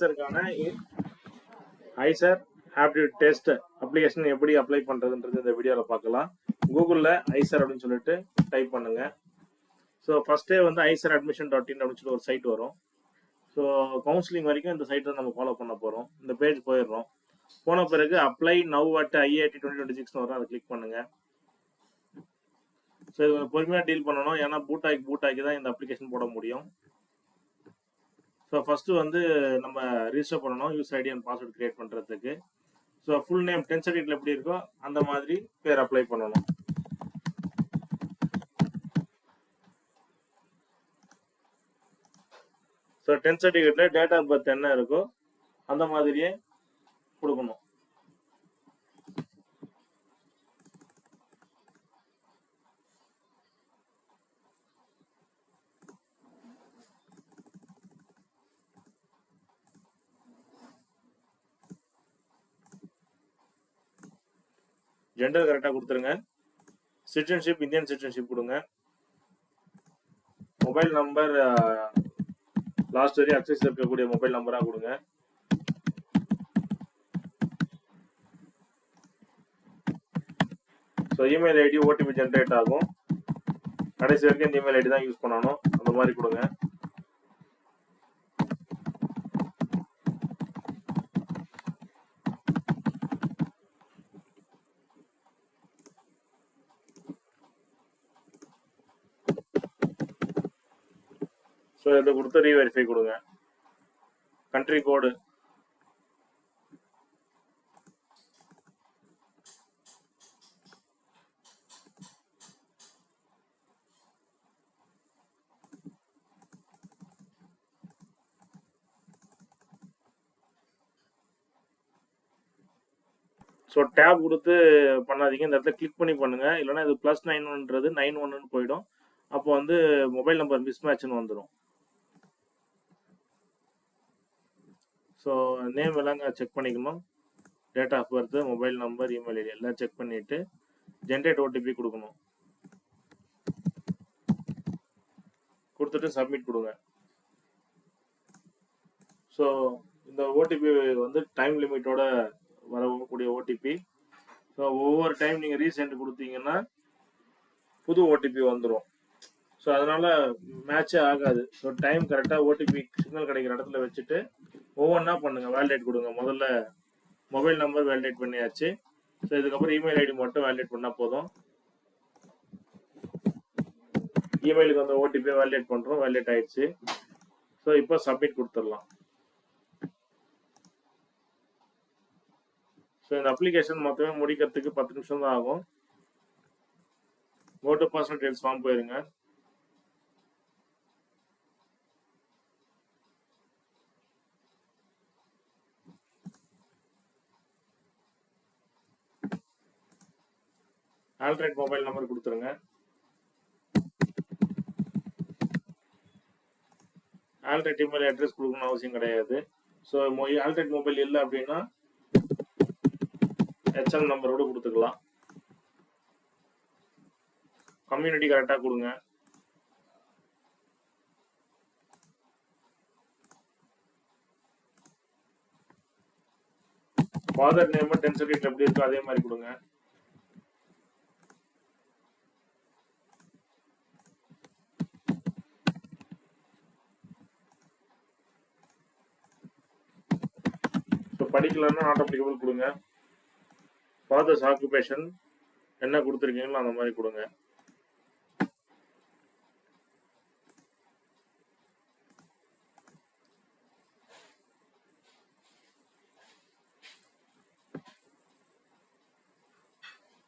ஐசருக்கான ஐசர் aptitude test application எப்படி apply பண்ணுறதுன்றது இந்த வீடியோவில் பார்க்கலாம். கூகுளில் ஐசர் அப்படின்னு சொல்லிட்டு டைப் பண்ணுங்க. ஸோ ஃபஸ்ட்டே வந்து ஐசர் admission.in அப்படின்னு சொல்லி ஒரு சைட் வரும். ஸோ கவுன்சிலிங் வரைக்கும் இந்த சைட்டை நம்ம ஃபாலோ பண்ண போகிறோம். இந்த பேஜ் போயிடுறோம். போன பிறகு அப்ளை நவ் அட் IIT 2026 வரும், அதை கிளிக் பண்ணுங்க. ஸோ இது கொஞ்சம் பொறுமையாக டீல் பண்ணணும், ஏன்னா பூட் ஆக்கி தான் இந்த அப்ளிகேஷன் போட முடியும். ஸோ ஃபஸ்ட்டு வந்து நம்ம ரிஜிஸ்டர் பண்ணணும் use ID and password create பண்ணுறதுக்கு. ஸோ ஃபுல் நேம் 10th சர்டிஃபிகேட்ல எப்படி இருக்கோ அந்த மாதிரி பேர் அப்ளை பண்ணணும். ஸோ 10th சர்டிஃபிகேட்ல டேட் ஆஃப் பர்த் என்ன இருக்கோ அந்த மாதிரியே கொடுக்கணும். ஜெண்டர் கரெக்டாக கொடுத்துருங்க. சிட்டிசன்ஷிப் இந்தியன் சிட்டிசன்ஷிப் கொடுங்க. மொபைல் நம்பர் லாஸ்ட் வரையும் அக்சஸ் இருக்கக்கூடிய மொபைல் நம்பராக கொடுங்க. So email ID OTP generate ஆகும். கடைசி வரைக்கும் இந்த இமெயில் ஐடி தான் யூஸ் பண்ணணும், அந்த மாதிரி கொடுங்க. ஸோ இதை கொடுத்து ரீவெரிஃபை கொடுங்க. கண்ட்ரி கோடு ஸோ டேப் கொடுத்து பண்ணாதீங்க, இந்த இடத்துல கிளிக் பண்ணி பண்ணுங்க, இல்லைன்னா இது +91ன்றது 91ன்னு போயிடும். அப்போ வந்து மொபைல் நம்பர் மிஸ்மேட்ச்னு வந்துடும். ஸோ நேம் எல்லாம் செக் பண்ணிக்கணும். Date of birth, mobile number, email ID எல்லாம் செக் பண்ணிட்டு ஜென்ரேட் ஓடிபி கொடுக்கணும். கொடுத்துட்டு சப்மிட் கொடுங்க. ஸோ இந்த ஓடிபி வந்து டைம் லிமிட்டோட வரக்கூடிய ஓடிபி. ஸோ ஒவ்வொரு டைம் நீங்கள் ரீசெண்ட் கொடுத்தீங்கன்னா புது ஓடிபி வந்துடும். ஸோ அதனால மேட்சே ஆகாது. ஸோ டைம் கரெக்டாக ஓடிபி சிக்னல் கிடைக்கிற இடத்துல வச்சுட்டு ஒவ்வொன்றா பண்ணுங்க. வேலிடேட் கொடுங்க. முதல்ல மொபைல் நம்பர் வேலிடேட் பண்ணியாச்சு. ஸோ இதுக்கப்புறம் இமெயில் ஐடி மட்டும் வேலிடேட் பண்ணால் போதும். இமெயிலுக்கு வந்து ஓடிபியை வேலிடேட் பண்ணுறோம், வேலிடேட் ஆயிடுச்சு. ஸோ இப்போ சப்மிட் கொடுத்துடலாம். ஸோ இந்த அப்ளிகேஷன் மொத்தமே முடிக்கிறதுக்கு 10 நிமிஷம் தான் ஆகும். Go to personal details form போயிருங்க. ஆல்டர்னேட் மொபைல் நம்பர் கொடுத்துருங்க. ஆல்டர்னேட் இமெயில் அட்ரஸ் கொடுக்கணும்னு அவசியம் கிடையாது. ஸோ ஆல்டர்னேட் மொபைல் இல்லை அப்படின்னா HM நம்பரோட கொடுத்துக்கலாம். கம்யூனிட்டி கரெக்டாக கொடுங்க. ஃபாதர் நேம் 10th சர்டிஃபிகேட்ல எப்படி இருக்கோ அதே மாதிரி கொடுங்க. ஸோ படிக்கலன்னா நாட் அப்ளிகபிள் கொடுங்க. ஃபாதர்ஸ் ஆக்குபேஷன் என்ன கொடுத்துருக்கீங்களோ அந்த மாதிரி கொடுங்க.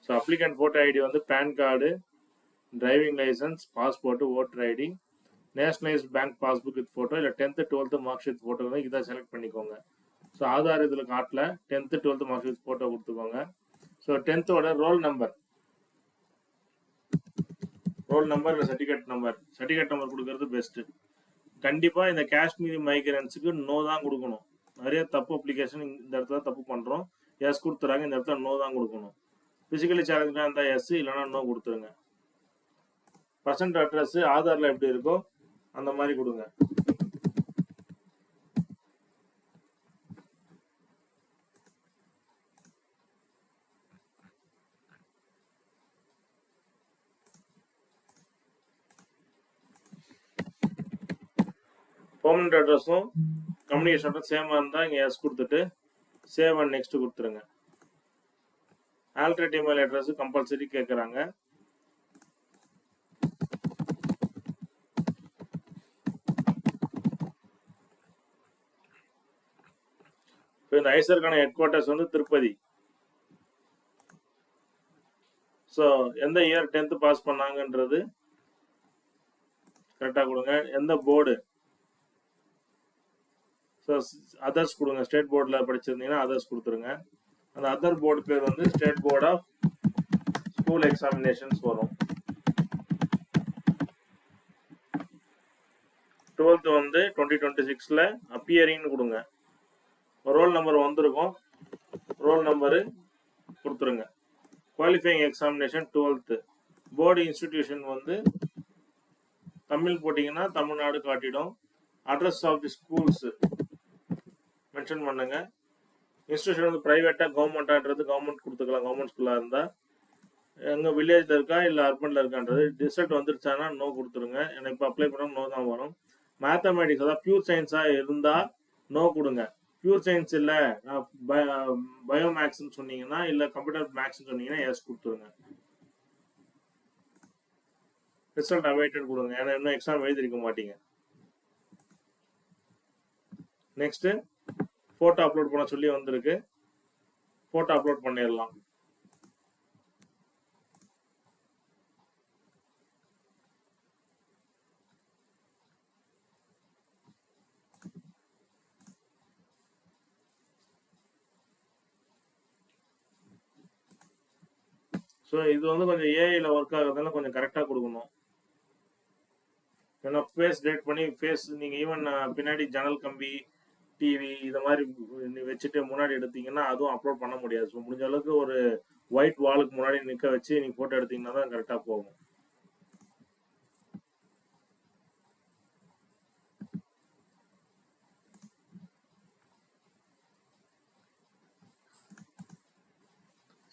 ஸோ அப்ளிகண்ட் ஃபோட்டோ ஐடி வந்து PAN card, driving licence, passport, voter ID, nationalised bank passbook with photo, இல்லை 10th 12th mark sheet photo வந்து இதை செலக்ட் பண்ணிக்கோங்க. ஸோ ஆதார் இதில் காட்டல, 10th 12th mark sheet photo கொடுத்துக்கோங்க. ஸோ 10th ரோல் நம்பர் இல்லை certificate number கொடுக்கறது பெஸ்ட்டு. கண்டிப்பாக இந்த காஷ்மீரி மைக்ரன்ஸுக்கு நோ தான் கொடுக்கணும். நிறைய தப்பு அப்ளிகேஷன் இந்த இடத்துல தப்பு பண்ணுறோம். எஸ் கொடுத்துறாங்க, இந்த இடத்துல நோ தான் கொடுக்கணும். பிசிக்கலி சேலஞ்சாக இருந்தால் எஸ், இல்லைனா நோ கொடுத்துருங்க. பர்சன்ட் அட்ரஸ் ஆதாரில் எப்படி இருக்கோ அந்த மாதிரி கொடுங்க. பெர்மனன்ட் அட்ரஸும் கம்யூனிகேஷன் அட்ரஸ் சேமாக இருந்தால் இங்கே எஸ் கொடுத்துட்டு சேவ் அண்ட் நெக்ஸ்ட் கொடுத்துருங்க. ஆல்டர்னேட் இமெயில் அட்ரஸ் கம்பல்சரி கேட்குறாங்க. இப்போ இந்த ஐசருக்கான ஹெட் குவார்ட்டர்ஸ் வந்து திருப்பதி. ஸோ எந்த இயர் 10th பாஸ் பண்ணாங்கன்றது கரெக்டாக கொடுங்க. எந்த போர்டு, ஸோ அதர்ஸ் கொடுங்க. ஸ்டேட் போர்டில் படிச்சிருந்தீங்கன்னா அதர்ஸ் கொடுத்துருங்க. அந்த அதர் போர்டு பேர் வந்து state board of school examinations வரும். 12th வந்து 2026ல் அப்பியரிங்னு கொடுங்க. ரோல் நம்பர் வந்திருக்கும், ரோல் நம்பரு கொடுத்துருங்க. Qualifying examination 12th. Board institution வந்து தமிழ் போட்டிங்கன்னா தமிழ்நாடு காட்டிடும். Address of the schools mention பண்ணுங்க. இன்ஸ்டிடியூஷன் வந்து ப்ரைவேட்டாக கவர்மெண்ட்டான்றது கவர்மெண்ட் கொடுத்துக்கலாம். கவர்மெண்ட் ஸ்கூலாக இருந்தால் எங்கள் வில்லேஜில் இருக்கா இல்லை அர்பனில் இருக்கான்றது. ரிசல்ட் வந்துருச்சானா நோ கொடுத்துருங்க. ஏன்னா இப்போ அப்ளை பண்ணால் நோ தான் வரும். மேத்தமேட்டிக்ஸ் அதாவது பியூர் சயின்ஸாக இருந்தால் நோ கொடுங்க. பியூர் சயின்ஸ் இல்லை பயோ மேக்ஸ்ன்னு சொன்னீங்கன்னா இல்லை கம்ப்யூட்டர் மேக்ஸ்ன்னு சொன்னீங்கன்னா எஸ் கொடுத்துருங்க. ரிசல்ட் அவைட்டட் கொடுங்க. ஏன்னா இன்னும் எக்ஸாம் எழுதிருக்க மாட்டீங்க. நெக்ஸ்ட் ஃபோட்டோ அப்லோட் பண்ண சொல்லி வந்திருக்கு. ஃபோட்டோ அப்லோட் பண்ணிடலாம். ஸோ இது வந்து கொஞ்சம் ஏஐயில் ஒர்க் ஆகுறதுனால கொஞ்சம் கரெக்டாக கொடுக்கணும். ஏன்னா ஃபேஸ் டேட் பண்ணி ஃபேஸ் நீங்கள் ஈவன் பின்னாடி ஜன்னல் கம்பி டிவி இதை மாதிரி வச்சுட்டு முன்னாடி எடுத்தீங்கன்னா அதுவும் அப்லோட் பண்ண முடியாது. ஸோ முடிஞ்ச அளவுக்கு ஒரு ஒயிட் வாலுக்கு முன்னாடி நிற்க வச்சு நீங்கள் ஃபோட்டோ எடுத்தீங்கன்னா தான் கரெக்டாக போகும்.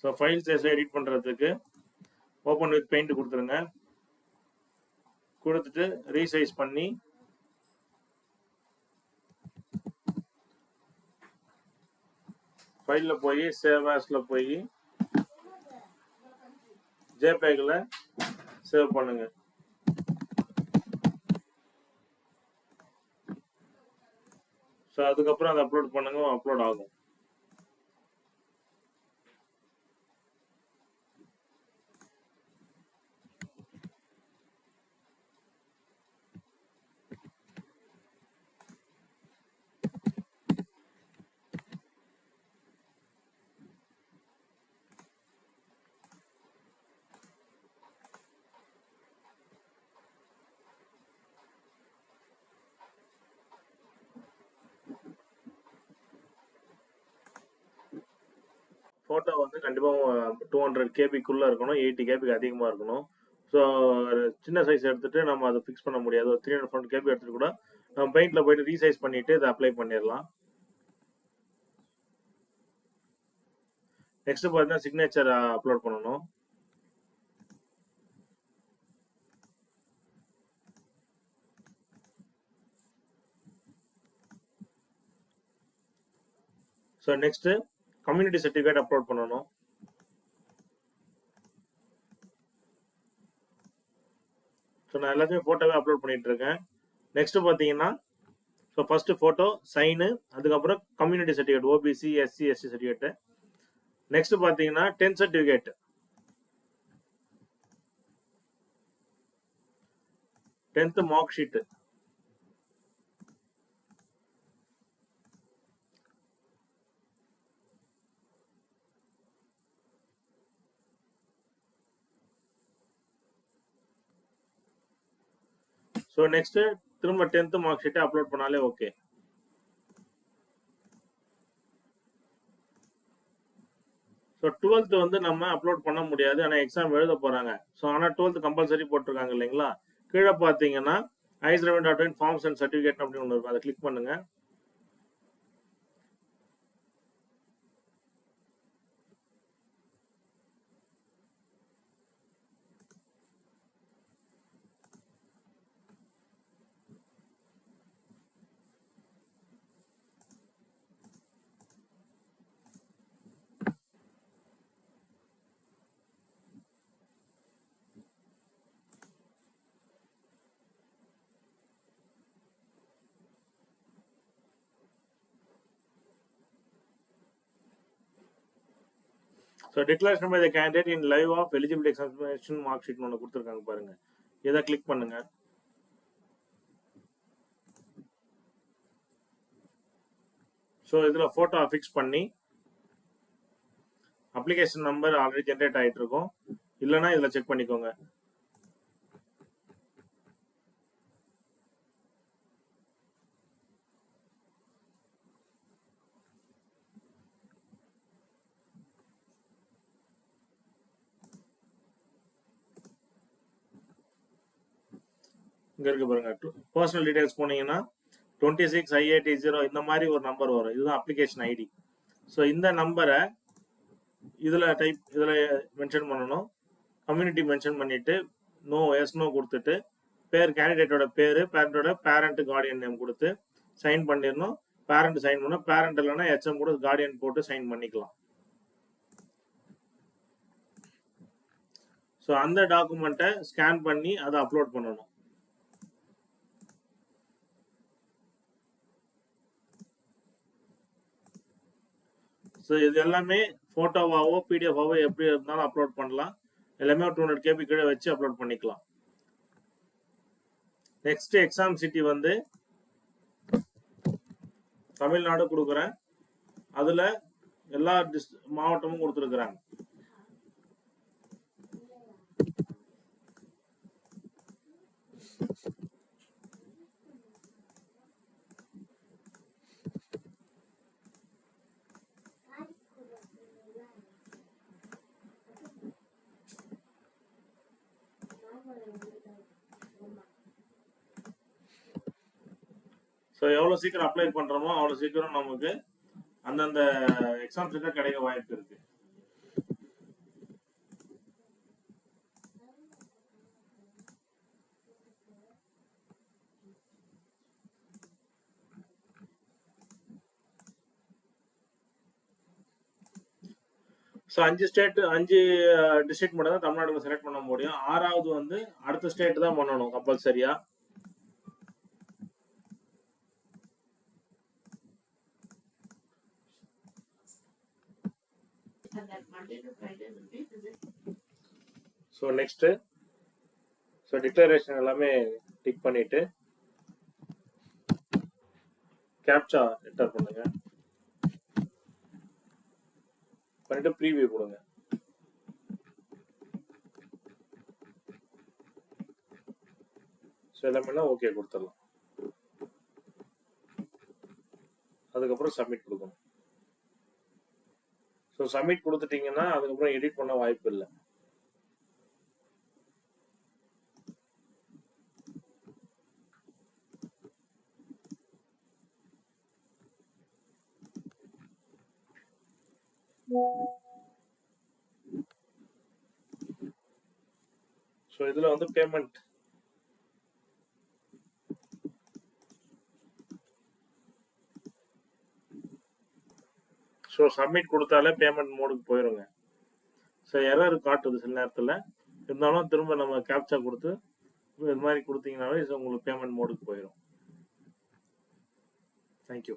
ஸோ ஃபைல் சைஸை எடிட் பண்ணுறதுக்கு ஓப்பன் வித் பெயிண்ட் கொடுத்துருங்க. கொடுத்துட்டு ரீசைஸ் பண்ணி ஃபைலில் போய் சேவ் ஆஸில் போய் ஜேபேக்கில் சேவ் பண்ணுங்க. ஸோ அதுக்கப்புறம் அதை அப்லோட் பண்ணுங்க. அப்லோட் ஆகும். ஃபோட்டோ வந்து கண்டிப்பாக 200 கேபிக்குள்ளே இருக்கணும். 80 கேபிக்கு அதிகமாக இருக்கணும். ஸோ சின்ன சைஸ் எடுத்துகிட்டு நம்ம அதை ஃபிக்ஸ் பண்ண முடியாது. ஒரு 340 கேபி எடுத்துகிட்டு கூட நம்ம பெயிண்டில் போயிட்டு ரீசைஸ் பண்ணிவிட்டு இதை அப்ளை பண்ணிடலாம். நெக்ஸ்ட் பார்த்தீங்கன்னா சிக்னேச்சர் அப்லோட் பண்ணணும். So next community certificate upload பண்ணணும். ஸோ நான் எல்லாத்தையும் ஃபோட்டோவே அப்லோட் பண்ணிட்டு இருக்கேன். நெக்ஸ்ட் பார்த்தீங்கன்னா ஸோ ஃபர்ஸ்ட் ஃபோட்டோ சைனு, அதுக்கப்புறம் community certificate OBC SC ST certificate. Next பார்த்தீங்கன்னா 10th certificate. Tenth mark sheet. So next திரும்ப 10th மார்க் ஷீட்டை அப்லோட் பண்ணாலே ஓகே. ஸோ 12th வந்து நம்ம அப்லோட் பண்ண முடியாது, ஆனால் எக்ஸாம் எழுத போகிறாங்க. ஸோ ஆனால் 12th கம்பல்சரி போட்டிருக்காங்க இல்லைங்களா. கீழே பார்த்தீங்கன்னா ice11.in ஃபார்ம்ஸ் அண்ட் சர்டிஃபிகேட் அப்படின்னு ஒன்று இருக்கும். அதை கிளிக் பண்ணுங்க. So declaration by the candidate in lieu of eligibility examination mark ஷீட்னு ஒன்று கொடுத்துருக்காங்க பாருங்க. இதை கிளிக் பண்ணுங்க. ஸோ இதில் ஃபோட்டோ ஃபிக்ஸ் பண்ணி அப்ளிகேஷன் நம்பர் ஆல்ரெடி ஜென்ரேட் ஆகிட்டு இருக்கும், இல்லைன்னா இதில் செக் பண்ணிக்கோங்க. இங்கே இருக்கு பாருங்க, பர்சனல் டீடைல்ஸ் போனீங்கன்னா 26I80 இந்த மாதிரி ஒரு நம்பர் வரும். இதுதான் அப்ளிகேஷன் ஐடி. ஸோ இந்த நம்பரை இதில் மென்ஷன் பண்ணணும். கம்யூனிட்டி மென்ஷன் பண்ணிட்டு நோ கொடுத்துட்டு பேர், கேண்டிடேட்டோட பேர், பேரண்டோட பேரண்ட் கார்டியன் நேம் கொடுத்து சைன் பண்ணிடணும். பேரண்ட் சைன் பண்ணணும். பேரண்ட் இல்லைன்னா HM கூட கார்டியன் போட்டு சைன் பண்ணிக்கலாம். ஸோ அந்த டாக்குமெண்ட்டை ஸ்கேன் பண்ணி அதை அப்லோட் பண்ணணும். ஸோ இது எல்லாமே ஃபோட்டோவாவோ பிடிஎஃபாவோ எப்படி இருந்தாலும் அப்லோட் பண்ணலாம். எல்லாமே 200 KB கீழே வச்சு அப்லோட் பண்ணிக்கலாம். நெக்ஸ்ட் எக்ஸாம் சிட்டி வந்து தமிழ்நாடு கொடுக்குறேன். அதில் எல்லா மாவட்டமும் கொடுத்துருக்குறாங்க. ஸோ எவ்வளோ சீக்கிரம் அப்ளை பண்ணுறோமோ அவ்வளோ சீக்கிரம் நமக்கு அந்தந்த எக்ஸாம் சீட்டை கிடைக்க வாய்ப்பு இருக்கு. ஸோ 5 டிஸ்ட்ரிக்ட் மட்டும் தான் தமிழ்நாடு செலக்ட் பண்ண முடியும். 6வது வந்து அடுத்த ஸ்டேட் தான் பண்ணணும் கம்பல்சரியா. ஸோ நெக்ஸ்ட் டிக்ளரேஷன் எல்லாமே டிக் பண்ணிட்டு கேப்சா என்டர் பண்ணுங்க. பண்ணிட்டு ப்ரீவியூ கொடுங்க. ஸோ எல்லாமே ஓகே கொடுத்துடலாம். அதுக்கப்புறம் சப்மிட் கொடுக்கணும். ஸோ சப்மிட் கொடுத்துட்டீங்கன்னா அதுக்கப்புறம் எடிட் பண்ண வாய்ப்பு இல்லை. ஸோ இதுல வந்து பேமெண்ட் ஸோ சப்மிட் கொடுத்தாலே பேமெண்ட் மோடுக்கு போயிருங்க. ஸோ எரர் காட்டுது சில நேரத்தில், இருந்தாலும் திரும்ப நம்ம கேப்சா கொடுத்து இது மாதிரி கொடுத்தீங்கன்னாவே உங்களுக்கு பேமெண்ட் மோடுக்கு போயிடும். தேங்க்யூ.